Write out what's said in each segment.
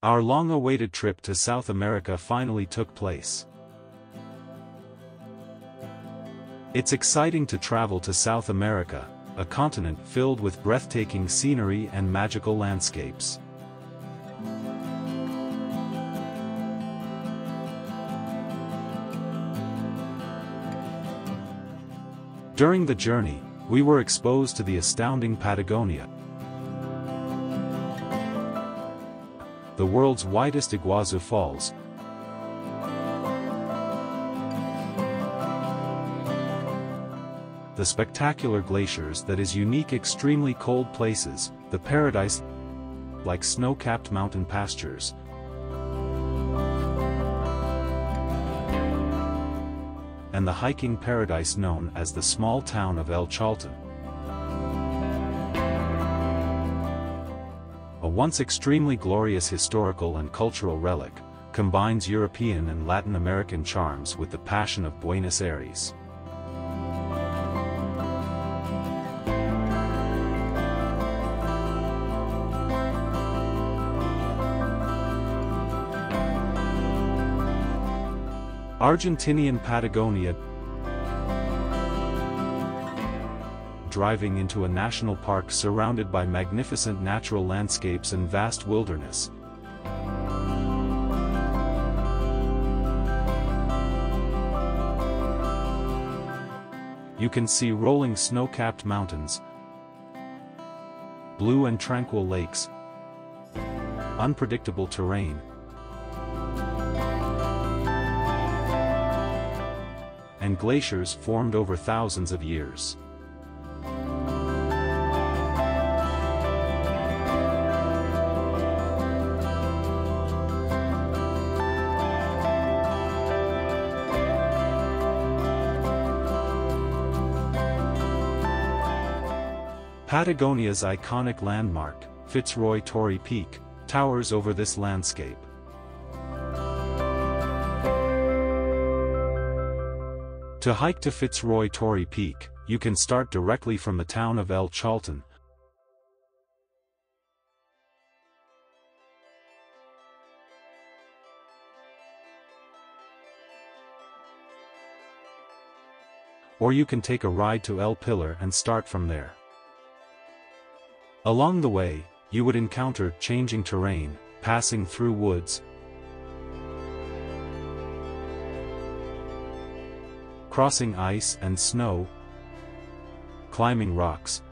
Our long-awaited trip to South America finally took place. It's exciting to travel to South America, a continent filled with breathtaking scenery and magical landscapes. During the journey, we were exposed to the astounding Patagonia, the world's widest Iguazu Falls, the spectacular glaciers that is unique extremely cold places, the paradise-like snow-capped mountain pastures, and the hiking paradise known as the small town of Chalten. A once extremely glorious historical and cultural relic, combines European and Latin American charms with the passion of Buenos Aires. Argentinian Patagonia. Driving into a national park surrounded by magnificent natural landscapes and vast wilderness. You can see rolling snow-capped mountains, blue and tranquil lakes, unpredictable terrain, and glaciers formed over thousands of years. Patagonia's iconic landmark, Fitzroy Torre Peak, towers over this landscape. To hike to Fitzroy Torre Peak, you can start directly from the town of Chalten. Or you can take a ride to El Pilar and start from there. Along the way, you would encounter changing terrain, passing through woods, crossing ice and snow, climbing rocks,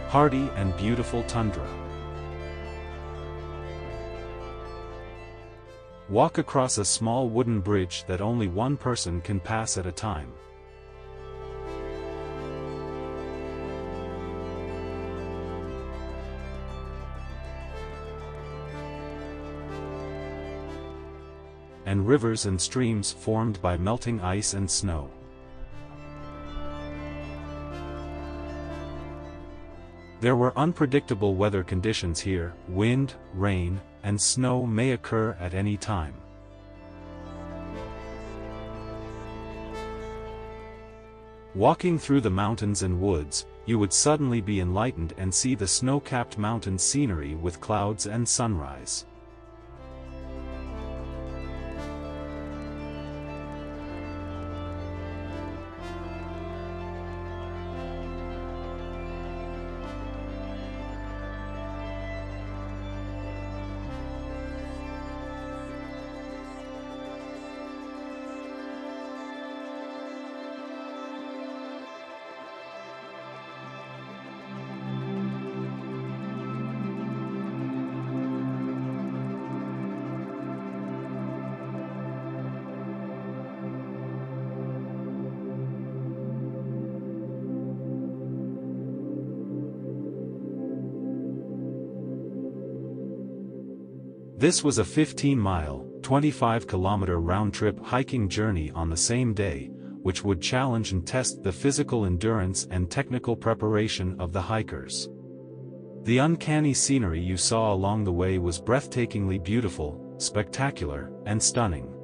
hardy and beautiful tundra. Walk across a small wooden bridge that only one person can pass at a time. And rivers and streams formed by melting ice and snow. There were unpredictable weather conditions here. Wind, rain, and snow may occur at any time. Walking through the mountains and woods, you would suddenly be enlightened and see the snow-capped mountain scenery with clouds and sunrise. This was a 15-mile, 25-kilometer round-trip hiking journey on the same day, which would challenge and test the physical endurance and technical preparation of the hikers. The uncanny scenery you saw along the way was breathtakingly beautiful, spectacular, and stunning.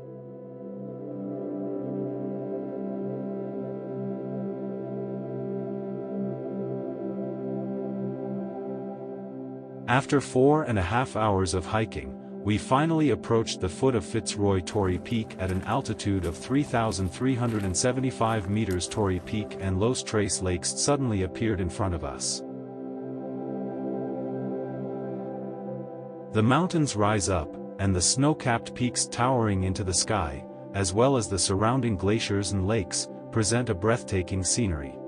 After 4.5 hours of hiking, we finally approached the foot of Fitzroy Torrey Peak at an altitude of 3,375 meters. Torrey Peak and Los Tres Lakes suddenly appeared in front of us. The mountains rise up, and the snow-capped peaks towering into the sky, as well as the surrounding glaciers and lakes, present a breathtaking scenery.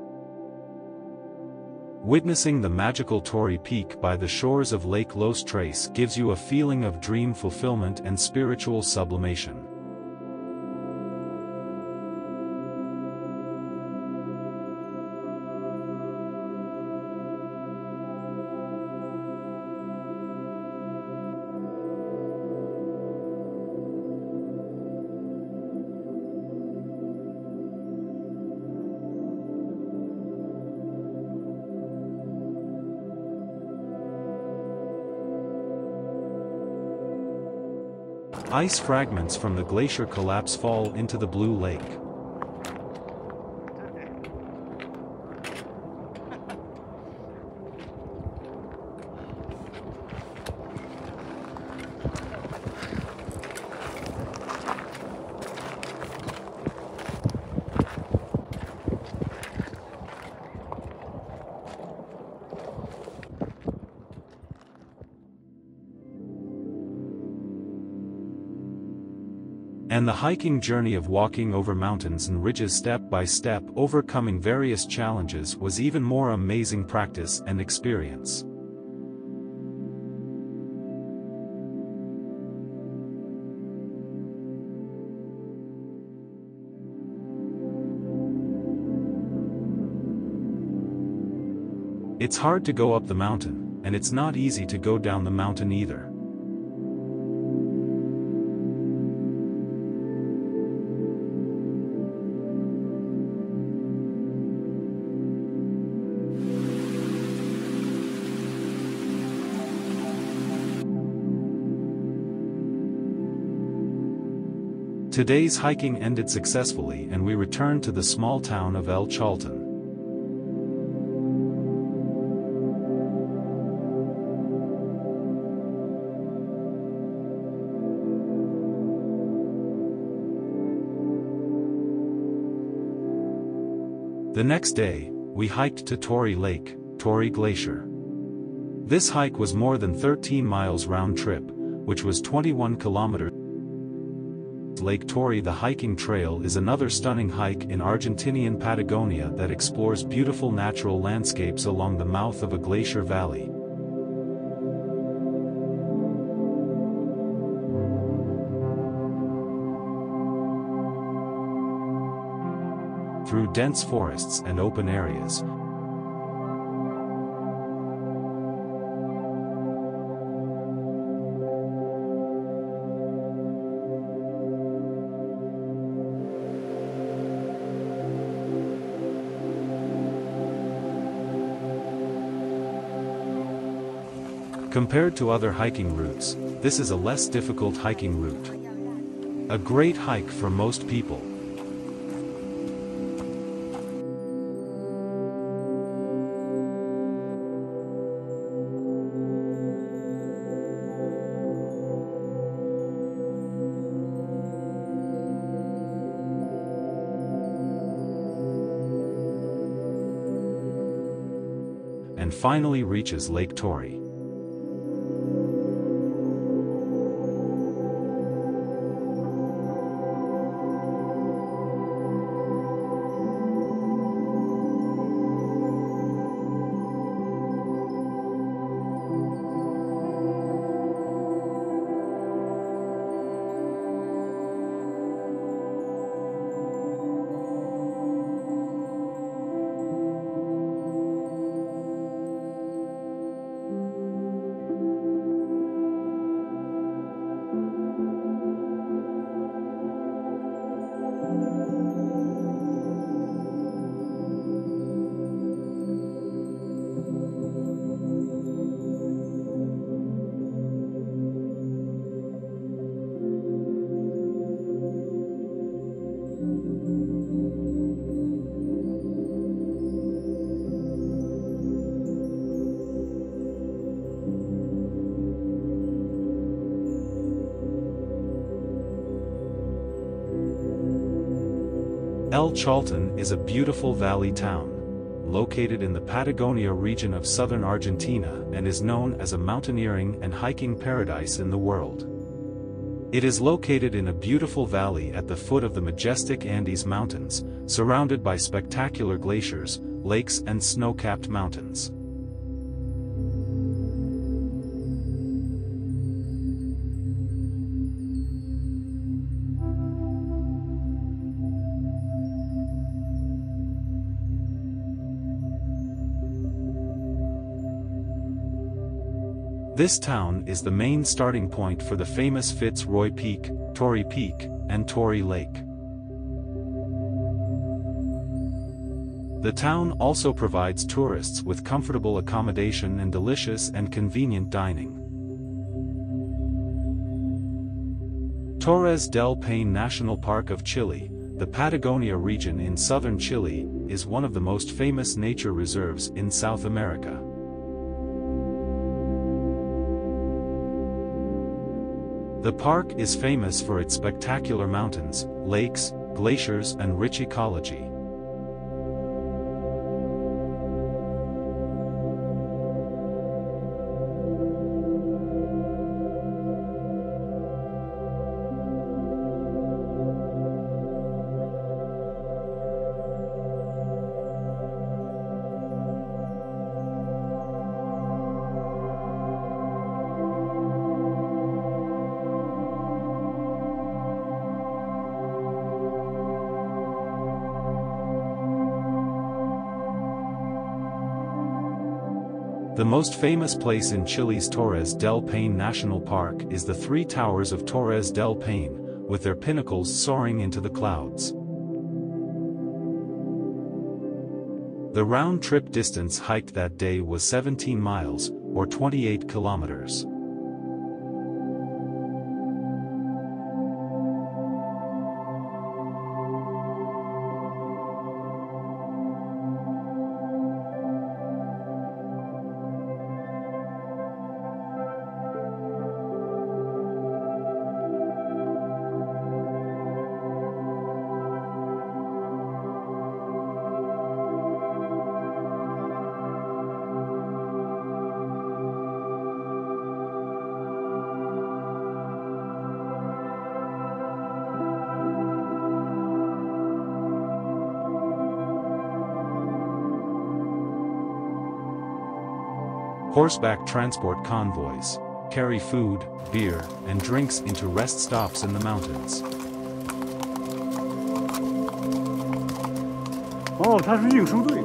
Witnessing the magical Torrey Peak by the shores of Lake Los Tres gives you a feeling of dream fulfillment and spiritual sublimation. Ice fragments from the glacier collapse fall into the blue lake. And the hiking journey of walking over mountains and ridges step by step, overcoming various challenges, was even more amazing practice and experience. It's hard to go up the mountain, and it's not easy to go down the mountain either. Today's hiking ended successfully and we returned to the small town of El Chalten. The next day, we hiked to Torrey Lake, Torrey Glacier. This hike was more than 13 miles round trip, which was 21 kilometers. Lake Torrey. The hiking trail is another stunning hike in Argentinian Patagonia that explores beautiful natural landscapes along the mouth of a glacier valley. Through dense forests and open areas. Compared to other hiking routes, this is a less difficult hiking route. A great hike for most people. And finally reaches Lake Torrey. Chalten is a beautiful valley town, located in the Patagonia region of southern Argentina and is known as a mountaineering and hiking paradise in the world. It is located in a beautiful valley at the foot of the majestic Andes Mountains, surrounded by spectacular glaciers, lakes and snow-capped mountains. This town is the main starting point for the famous Fitzroy Peak, Torrey Peak, and Torrey Lake. The town also provides tourists with comfortable accommodation and delicious and convenient dining. Torresdelpaine National Park of Chile, the Patagonia region in southern Chile, is one of the most famous nature reserves in South America. The park is famous for its spectacular mountains, lakes, glaciers and rich ecology. The most famous place in Chile's Torres del Paine National Park is the three towers of Torres del Paine, with their pinnacles soaring into the clouds. The round-trip distance hiked that day was 17 miles, or 28 kilometers. Horseback transport convoys carry food, beer, and drinks into rest stops in the mountains. 哦，它是运输队。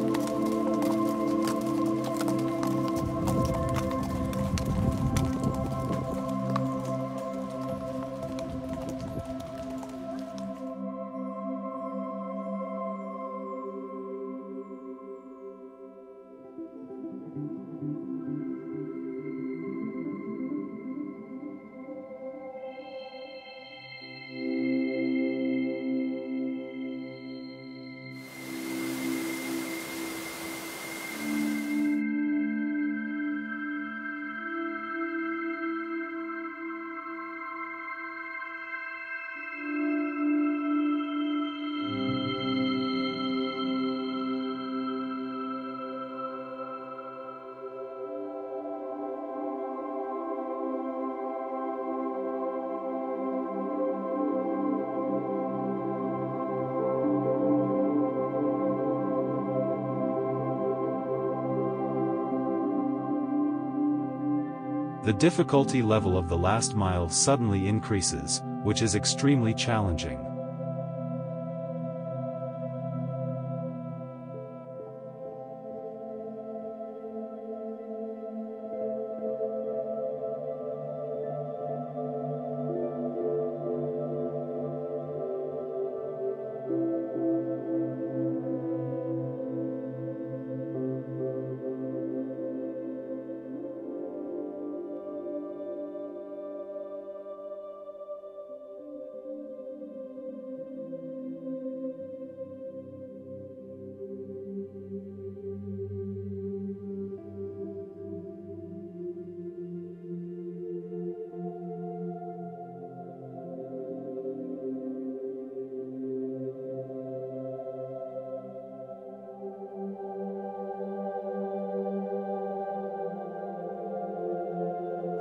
The difficulty level of the last mile suddenly increases, which is extremely challenging.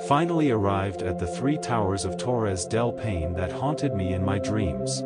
Finally arrived at the three towers of Torresdelpaine that haunted me in my dreams.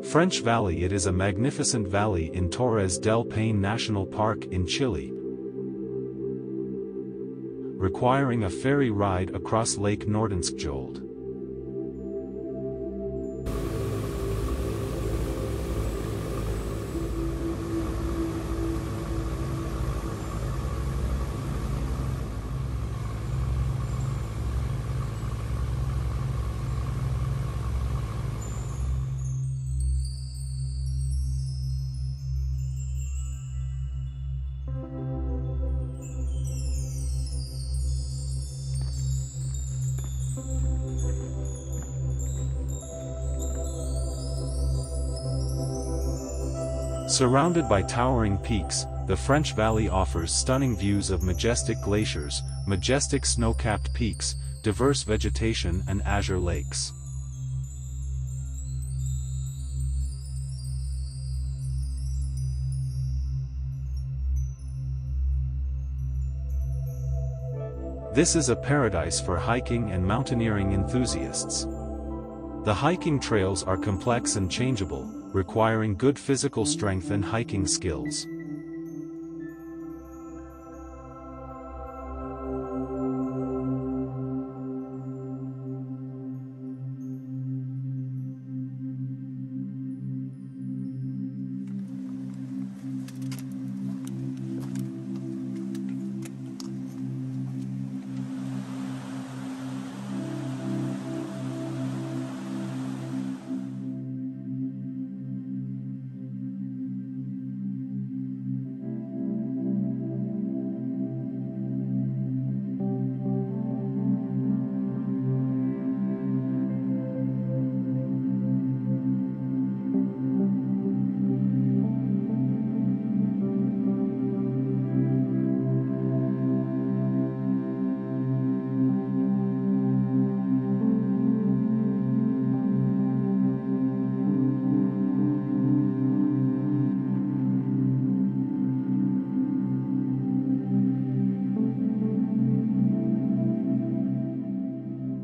French Valley. It is a magnificent valley in Torresdelpaine National Park in Chile, requiring a ferry ride across Lake Nordenskjold. Surrounded by towering peaks, the French Valley offers stunning views of majestic glaciers, majestic snow-capped peaks, diverse vegetation and azure lakes. This is a paradise for hiking and mountaineering enthusiasts. The hiking trails are complex and changeable, requiring good physical strength and hiking skills.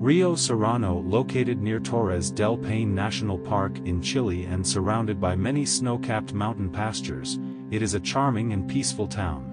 Rio Serrano, located near Torresdelpaine National Park in Chile and surrounded by many snow-capped mountain pastures, it is a charming and peaceful town.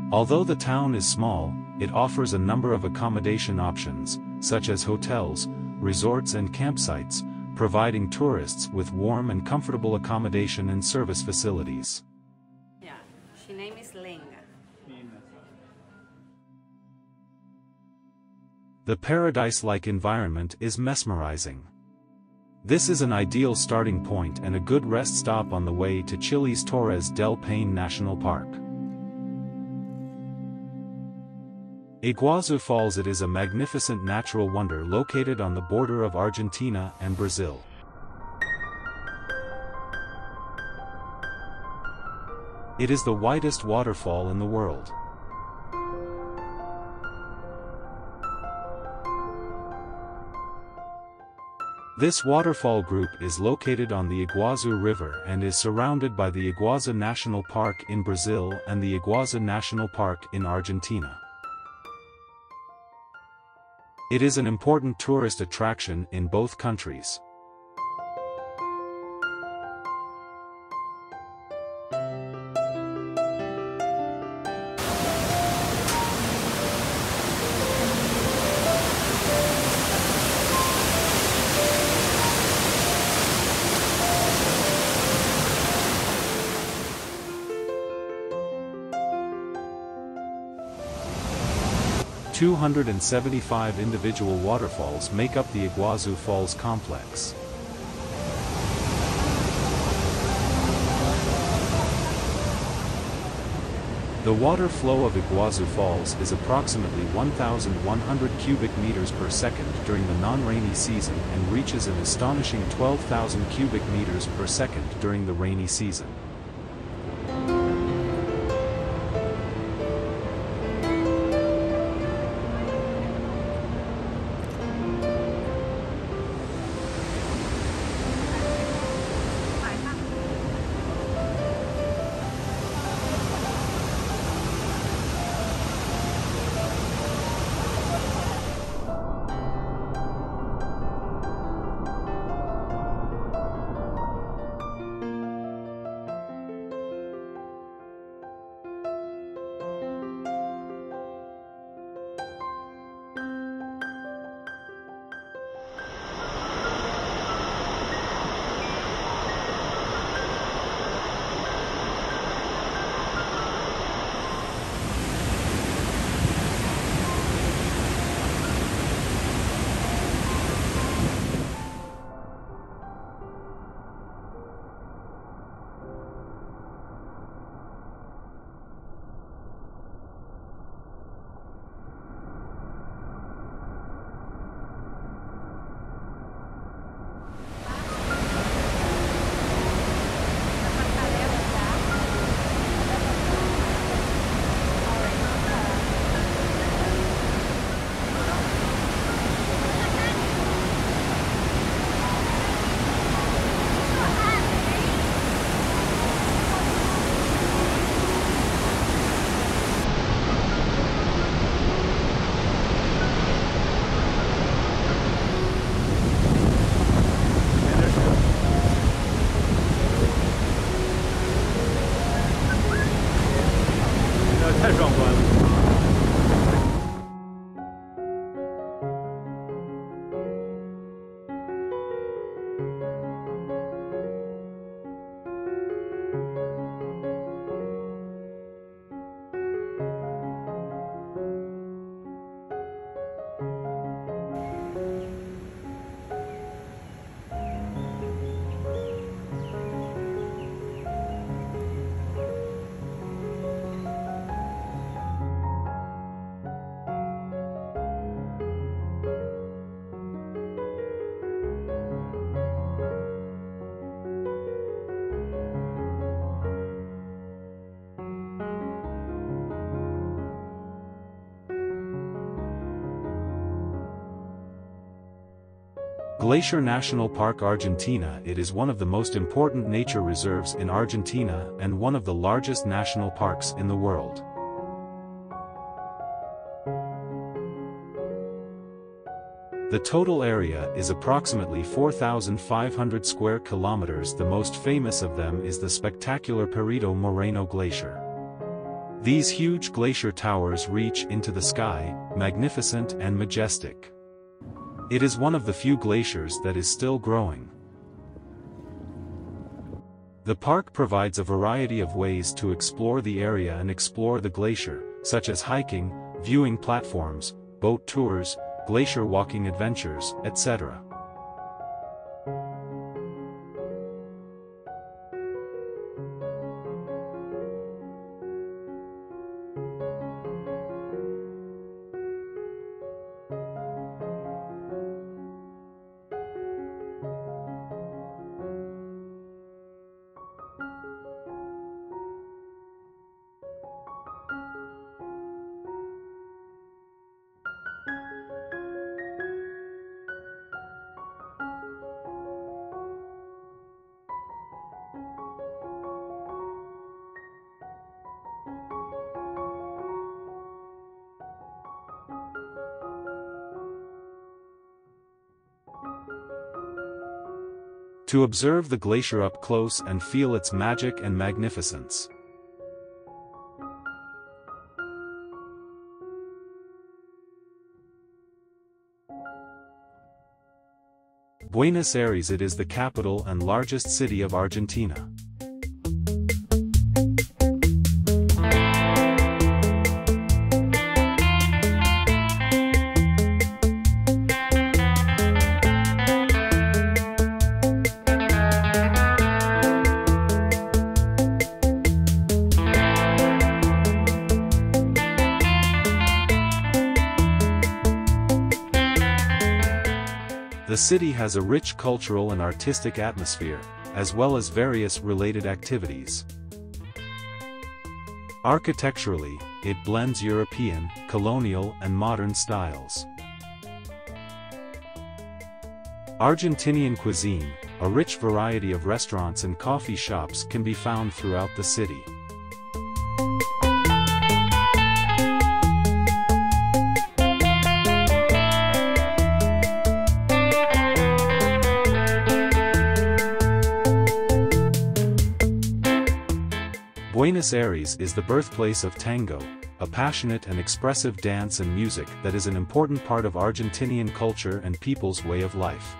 Although the town is small, it offers a number of accommodation options, such as hotels, resorts and campsites, providing tourists with warm and comfortable accommodation and service facilities. Yeah, her name is Lenga. The paradise-like environment is mesmerizing. This is an ideal starting point and a good rest stop on the way to Chile's Torresdelpaine National Park. Iguazu Falls. It is a magnificent natural wonder located on the border of Argentina and Brazil. It is the widest waterfall in the world. This waterfall group is located on the Iguazu River and is surrounded by the Iguazu National Park in Brazil and the Iguazu National Park in Argentina. It is an important tourist attraction in both countries. – 275 individual waterfalls make up the Iguazu Falls complex. The water flow of Iguazu Falls is approximately 1,100 cubic meters per second during the non-rainy season and reaches an astonishing 12,000 cubic meters per second during the rainy season. Glacier National Park Argentina. It is one of the most important nature reserves in Argentina and one of the largest national parks in the world. The total area is approximately 4,500 square kilometers. The most famous of them is the spectacular Perito Moreno Glacier. These huge glacier towers reach into the sky, magnificent and majestic. It is one of the few glaciers that is still growing. The park provides a variety of ways to explore the area and explore the glacier, such as hiking, viewing platforms, boat tours, glacier walking adventures, etc. to observe the glacier up close and feel its magic and magnificence. Buenos Aires. It is the capital and largest city of Argentina. The city has a rich cultural and artistic atmosphere, as well as various related activities. Architecturally, it blends European, colonial and modern styles. Argentinian cuisine, a rich variety of restaurants and coffee shops can be found throughout the city. Buenos Aires is the birthplace of tango, a passionate and expressive dance and music that is an important part of Argentinian culture and people's way of life.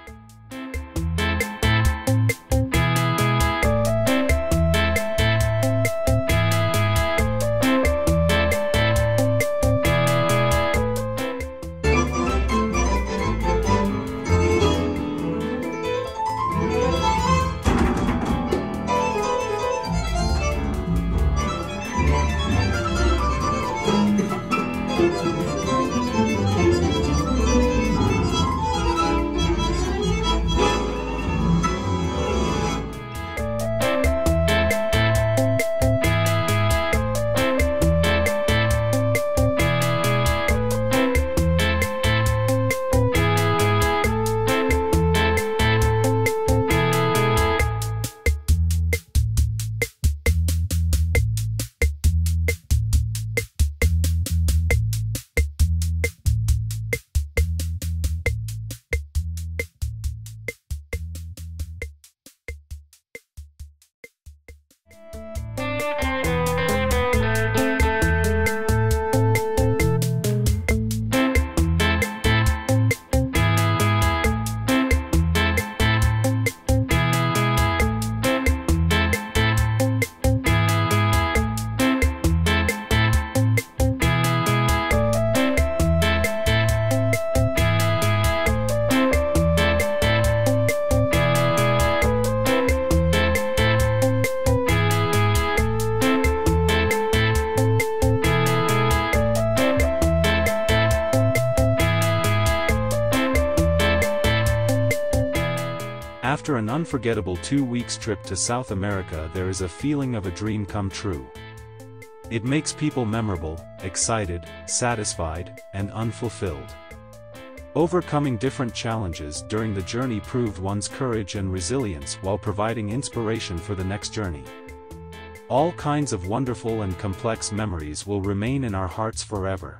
After an unforgettable 2 weeks trip to South America, there is a feeling of a dream come true. It makes people memorable, excited, satisfied, and unfulfilled. Overcoming different challenges during the journey proved one's courage and resilience while providing inspiration for the next journey. All kinds of wonderful and complex memories will remain in our hearts forever.